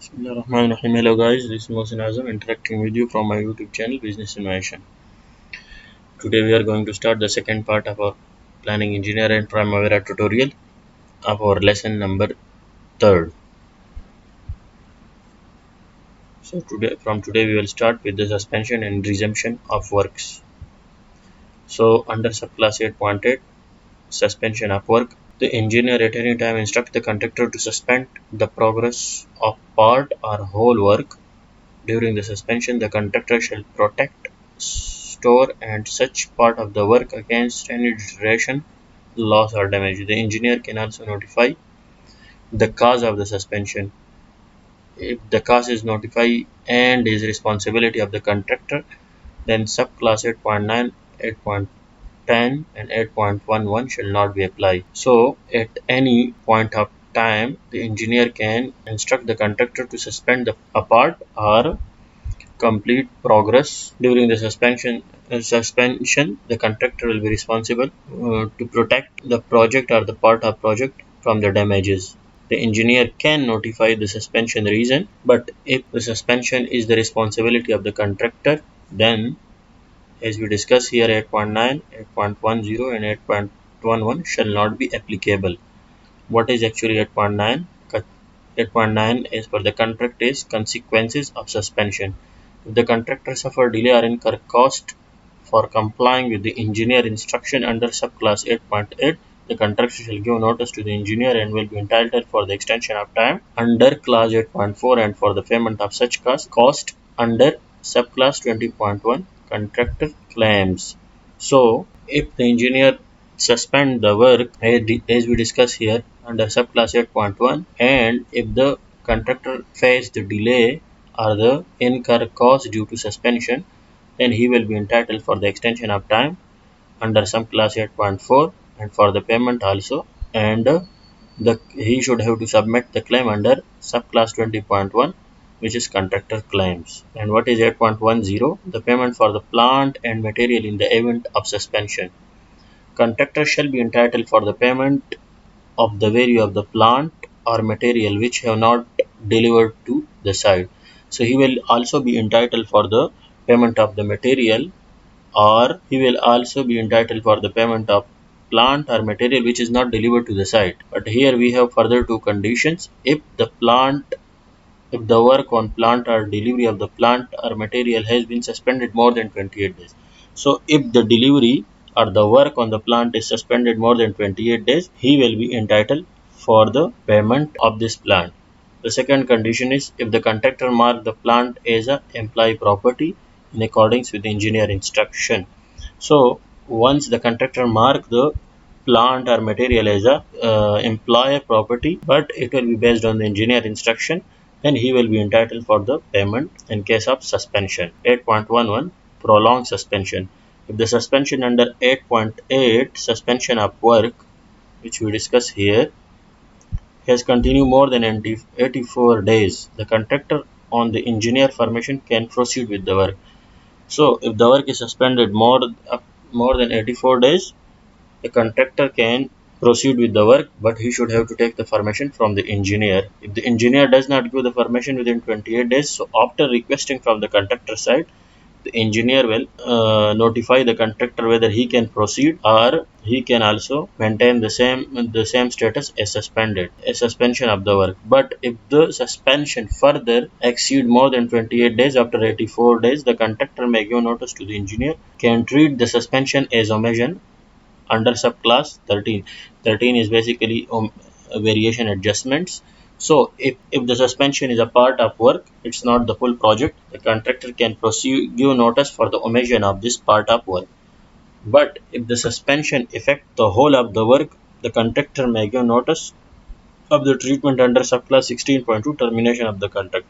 Bismillahirrahmanirrahim. Hello guys, this is Mohsin Azam interacting with you from my YouTube channel Business Innovation. Today we are going to start the second part of our Planning Engineer and Primavera tutorial of our lesson number 3rd. So today we will start with the suspension and resumption of works. So under subclass 8.8 suspension of work, the engineer at any time instructs the contractor to suspend the progress of part or whole work. During the suspension, the contractor shall protect, store and such part of the work against any deterioration, loss or damage. The engineer can also notify the cause of the suspension. If the cause is notified and is responsibility of the contractor, then subclass 8.9, 8.10 and 8.11 shall not be applied. So at any point of time, the engineer can instruct the contractor to suspend a part or complete progress. During the suspension, the contractor will be responsible to protect the project or the part of project from the damages. The engineer can notify the suspension reason, but if the suspension is the responsibility of the contractor, then as we discuss here 8.9, 8.10 and 8.11 shall not be applicable. What is actually 8.9? 8.9 is for the contract is consequences of suspension. If the contractor suffer delay or incur cost for complying with the engineer instruction under subclass 8.8, the contractor shall give notice to the engineer and will be entitled for the extension of time under clause 8.4 and for the payment of such cost under subclass 20.1 contractor claims. So if the engineer suspend the work as we discuss here under subclass 8.1, and if the contractor face the delay or the incur cost due to suspension, then he will be entitled for the extension of time under subclass 8.4 and for the payment also, and he should have to submit the claim under subclass 20.1, which is contractor claims. And what is 8.10? The payment for the plant and material in the event of suspension. Contractor shall be entitled for the payment of the value of the plant or material which have not delivered to the site. So he will also be entitled for the payment of the material, or he will also be entitled for the payment of plant or material which is not delivered to the site. But here we have further two conditions. If the work on plant or delivery of the plant or material has been suspended more than 28 days. So if the delivery or the work on the plant is suspended more than 28 days, he will be entitled for the payment of this plant. The second condition is if the contractor mark the plant as a employee property in accordance with the engineer instruction. So once the contractor mark the plant or material as a employer property, but it will be based on the engineer instruction, then he will be entitled for the payment in case of suspension. 8.11 prolonged suspension. If the suspension under 8.8 suspension of work, which we discuss here, has continued more than 84 days, the contractor on the engineer formation can proceed with the work. So if the work is suspended more than 84 days, the contractor can proceed with the work, but he should have to take the permission from the engineer. If the engineer does not give the permission within 28 days, so after requesting from the contractor side, the engineer will notify the contractor whether he can proceed or he can also maintain the same status as suspension of the work. But if the suspension further exceed more than 28 days, after 84 days, the contractor may give notice to the engineer, can treat the suspension as omission under subclass 13. 13 is basically variation adjustments. So if the suspension is a part of work, it's not the full project, the contractor can give notice for the omission of this part of work. But if the suspension affect the whole of the work, the contractor may give notice of the treatment under subclass 16.2 termination of the contract.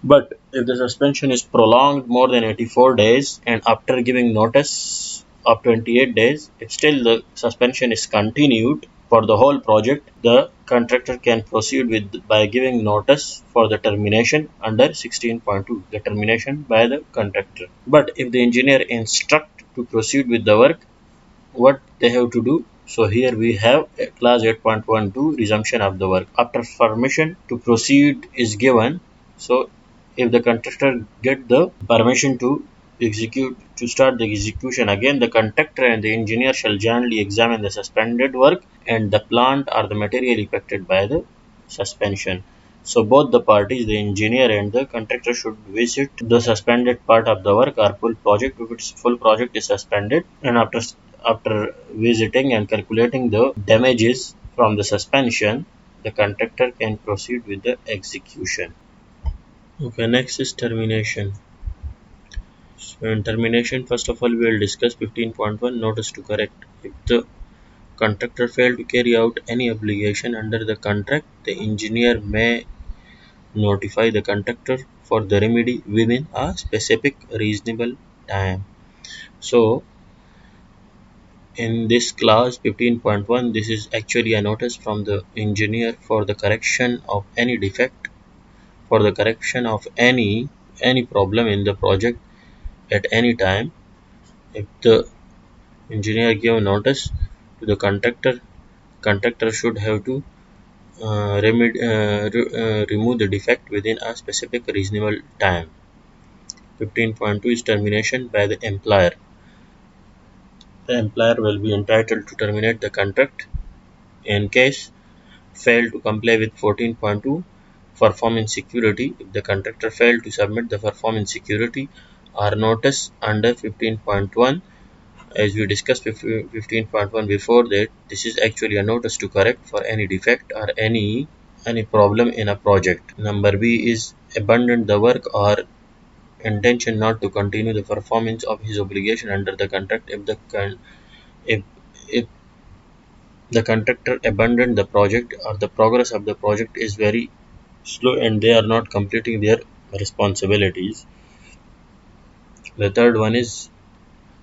But if the suspension is prolonged more than 84 days and after giving notice of 28 days, if still the suspension is continued for the whole project, the contractor can proceed by giving notice for the termination under 16.2, the termination by the contractor. But if the engineer instruct to proceed with the work, what they have to do? So here we have clause 8.12 resumption of the work. After permission to proceed is given, So if the contractor get the permission to start the execution again, the contractor and the engineer shall jointly examine the suspended work and the plant or the material affected by the suspension. So both the parties, the engineer and the contractor, should visit the suspended part of the work or full project if its full project is suspended, and after visiting and calculating the damages from the suspension, the contractor can proceed with the execution. Okay, next is termination. So in termination, first of all, we will discuss 15.1 notice to correct. If the contractor failed to carry out any obligation under the contract, the engineer may notify the contractor for the remedy within a specific reasonable time. So in this clause 15.1, this is actually a notice from the engineer for the correction of any defect, for the correction of any problem in the project at any time. If the engineer give notice to the contractor, contractor should have to remove the defect within a specific reasonable time. 15.2 is termination by the employer. The employer will be entitled to terminate the contract in case failed to comply with 14.2 performance security. If the contractor failed to submit the performance security or notice under 15.1, as we discussed 15.1 before that, this is actually a notice to correct for any defect or any problem in a project. Number B is abandon the work or intention not to continue the performance of his obligation under the contract if if the contractor abandoned the project or the progress of the project is very slow and they are not completing their responsibilities. The third one is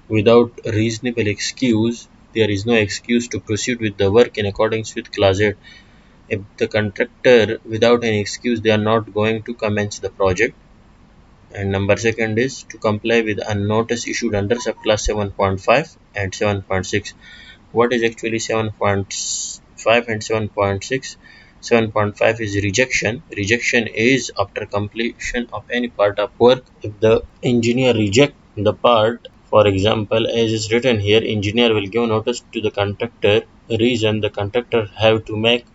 without reasonable excuse. There is no excuse to proceed with the work in accordance with clause 8. If the contractor without any excuse they are not going to commence the project. And number second is to comply with a notice issued under subclass 7.5 and 7.6. What is actually 7.5 and 7.6? 7.5 is rejection. Rejection is after completion of any part of work. If the engineer reject the part, for example, as is written here, engineer will give notice to the contractor. Reason, the contractor have to make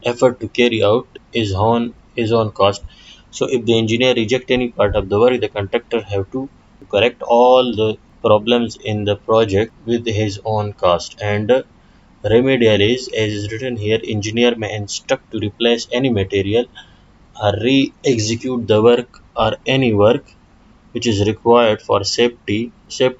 effort to carry out his own cost. So if the engineer reject any part of the work, the contractor have to correct all the problems in the project with his own cost. And remedial is, as is written here, engineer may instruct to replace any material or re-execute the work or any work which is required for safety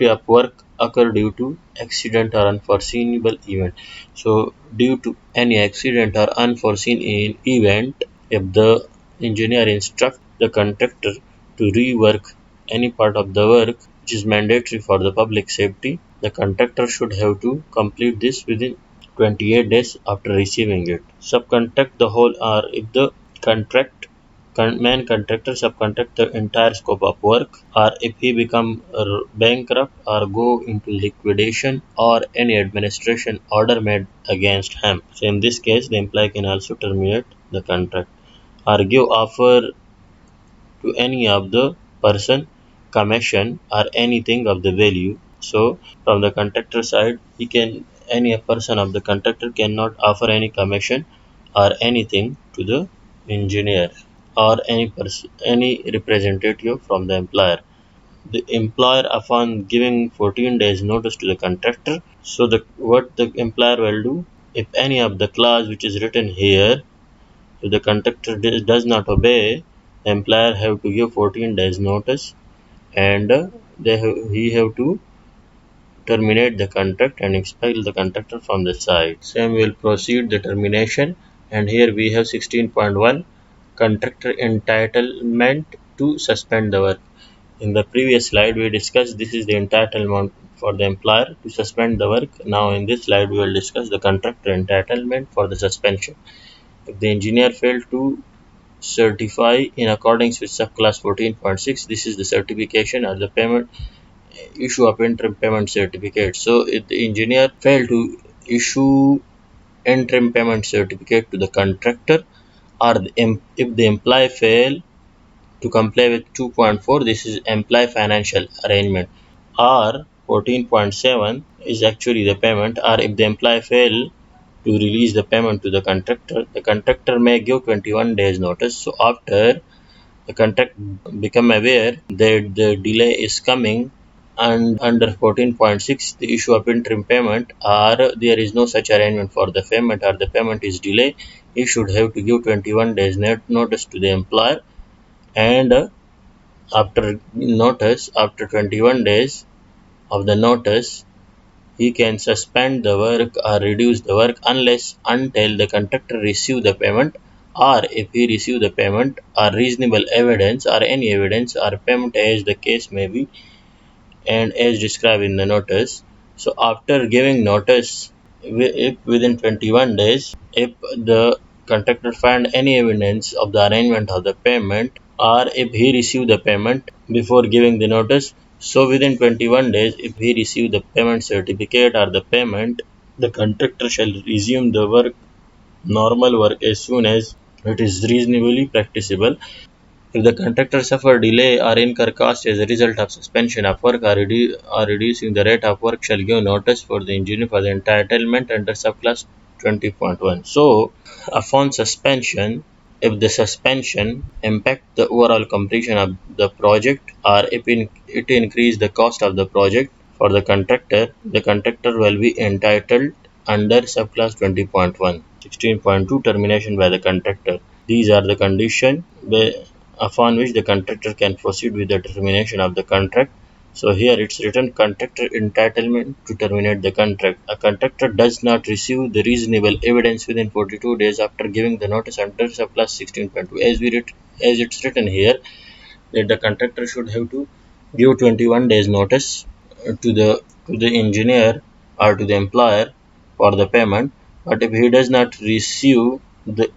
of work occur due to accident or unforeseeable event. So due to any accident or unforeseen event, if the engineer instruct the contractor to rework any part of the work which is mandatory for the public safety, the contractor should have to complete this within 28 days after receiving it. Subcontract the whole, or if the contract main contractor subcontract the entire scope of work, or if he become bankrupt or go into liquidation or any administration order made against him. So in this case, the employee can also terminate the contract or give offer to any of the person commission or anything of the value. So from the contractor side, any person of the contractor cannot offer any commission or anything to the engineer or any representative from the employer. The employer, upon giving 14 days notice to the contractor, so what the employer will do, if any of the clause which is written here, if the contractor does not obey, the employer have to give 14 days notice, and he have to terminate the contract and expel the contractor from the site. Same will proceed the termination, and here we have 16.1 contractor entitlement to suspend the work. In the previous slide we discussed this is the entitlement for the employer to suspend the work. Now in this slide we will discuss the contractor entitlement for the suspension. If the engineer failed to certify in accordance with subclass 14.6, this is the certification or the payment issue of interim payment certificate. So if the engineer failed to issue interim payment certificate to the contractor, or if the employee fail to comply with 2.4, this is employee financial arrangement, or 14.7 is actually the payment, or if the employee fail to release the payment to the contractor may give 21 days notice. So after the contract become aware that the delay is coming, and under 14.6 the issue of interim payment, or there is no such arrangement for the payment, or the payment is delayed, he should have to give 21 days notice to the employer. And after 21 days of the notice, he can suspend the work or reduce the work until the contractor receive the payment, or if he receive the payment or reasonable evidence or any evidence or payment as the case may be, and as described in the notice. So after giving notice, if within 21 days, if the contractor find any evidence of the arrangement of the payment, or if he receive the payment before giving the notice, so within 21 days, if he receive the payment certificate or the payment, the contractor shall resume the normal work as soon as it is reasonably practicable. If the contractor suffer delay or incur cost as a result of suspension of work, or reducing the rate of work, shall give notice for the engineer for the entitlement under subclass 20.1. So, upon suspension, if the suspension impact the overall completion of the project, or if it increase the cost of the project for the contractor will be entitled under subclass 20.1. 16.2 termination by the contractor. These are the conditions upon which the contractor can proceed with the termination of the contract. So here it's written contractor entitlement to terminate the contract. A contractor does not receive the reasonable evidence within 42 days after giving the notice under subclass 16.2. As it's written here, that the contractor should have to give 21 days notice to the engineer or to the employer for the payment. But if he does not receive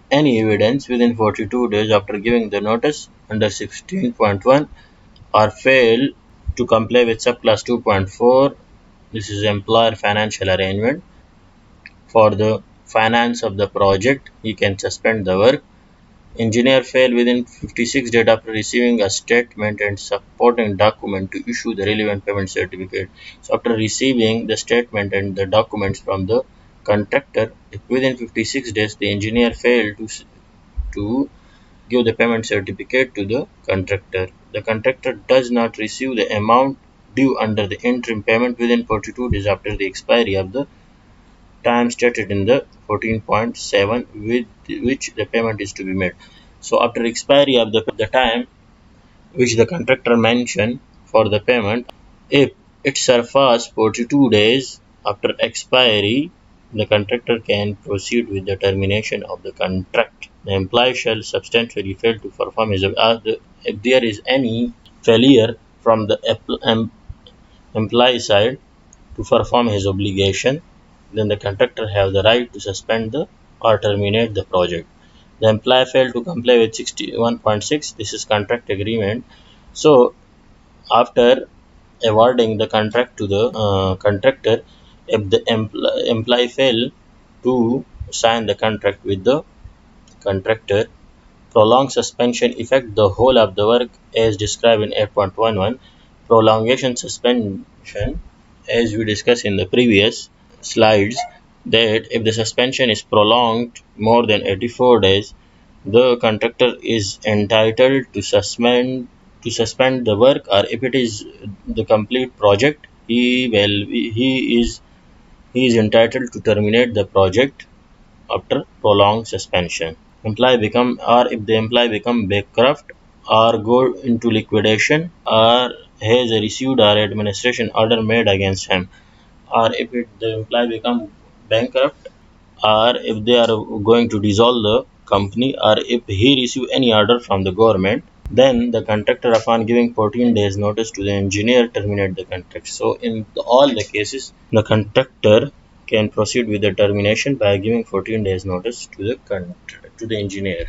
any evidence within 42 days after giving the notice under 16.1, or fail to comply with subclass 2.4, this is employer financial arrangement, for the finance of the project, he can suspend the work. Engineer fail within 56 days after receiving a statement and supporting document to issue the relevant payment certificate. So after receiving the statement and the documents from the contractor, if within 56 days the engineer failed to give the payment certificate to the contractor does not receive the amount due under the interim payment within 42 days after the expiry of the time stated in the 14.7 with which the payment is to be made. So after expiry of the time which the contractor mentioned for the payment, if it surpasses 42 days after expiry, the contractor can proceed with the termination of the contract. The employee shall substantially fail to perform his if there is any failure from the employee side to perform his obligation, then the contractor have the right to suspend or terminate the project. The employer failed to comply with 61.6, this is contract agreement. So after awarding the contract to the contractor, if the employee fail to sign the contract with the contractor, prolonged suspension affect the whole of the work as described in 8.11. Prolongation suspension, as we discussed in the previous slides, that if the suspension is prolonged more than 84 days, the contractor is entitled to suspend the work, or if it is the complete project, he is entitled to terminate the project after prolonged suspension. If the employee become bankrupt or go into liquidation, or has received or administration order made against him, or if the employee become bankrupt, or if they are going to dissolve the company, or if he receive any order from the government, then the contractor, upon giving 14 days notice to the engineer, terminate the contract. So in all the cases, the contractor can proceed with the termination by giving 14 days notice to the engineer.